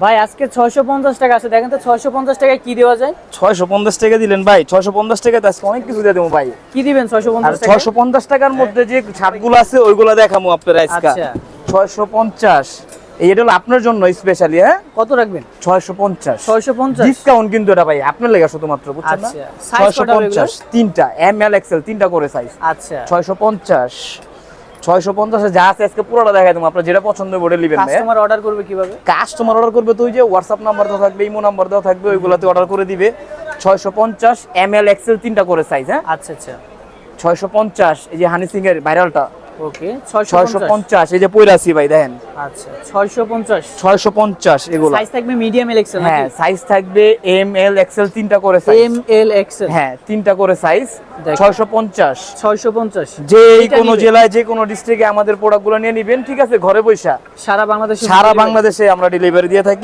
ভাই আজকে 650 টাকা আছে, দেখেন তো 650 টাকায় কি দেওয়া যায়। 650 টাকা দিলেন ভাই, 650 টাকা তো আজকে অনেক কিছু দিয়ে দেবো ভাই। কি দিবেন আর 650 টাকা? 650 টাকার মধ্যে যে ছাদগুলো আছে ওইগুলো দেখামু আপনারা আজকে। আচ্ছা 650, এটা হলো আপনার জন্য স্পেশালি। হ্যাঁ, কত রাখবেন? 650 650 ডিসকাউন্ট কিন্তু এটা ভাই আপনার লেগে শুধুমাত্র, বুঝছেন না? আচ্ছা সাইজ কত হবে এগুলো? 650 তিনটা এম এল এক্সেল তিনটা করে সাইজ। আচ্ছা 650 650 যা আছে আজকে পুরোটা দেখাই দেবো, আপনার যেটা পছন্দ হবে ওটা নেবেন ভাই। কাস্টমার অর্ডার করবে কিভাবে? কাস্টমার অর্ডার করবে তো ওই যে হোয়াটসঅ্যাপ নাম্বার দেওয়া থাকবে, ইমো নাম্বার দেওয়া থাকবে, ওইগুলাতে অর্ডার করে দিবে। 650 এম এল এক্সেল তিনটা করে সাইজ। হ্যাঁ আচ্ছা আচ্ছা 650 এই যে হানি সিং এর ভাইরালটা। ওকে 650 এই যে পয়রাসি ভাই দেখেন। আচ্ছা 650 650 এগুলো সাইজ থাকবে মিডিয়াম এল এক্সেল হ্যাঁ নাকি? সাইজ থাকবে এম এল এক্সেল তিনটা করে সাইজ। এম এল এক্সেল হ্যাঁ তিনটা করে সাইজ। দেখেন। 650 650 যে এটা কোনো নিবে। জেলায় যে কোনো ডিস্ট্রিক্টে আমাদের প্রোডাক্টগুলো নিয়ে নেবেন, ঠিক আছে, ঘরে বসে সারা বাংলাদেশে সারা বাংলাদেশে আমরা ডেলিভারি দিয়ে থাকি।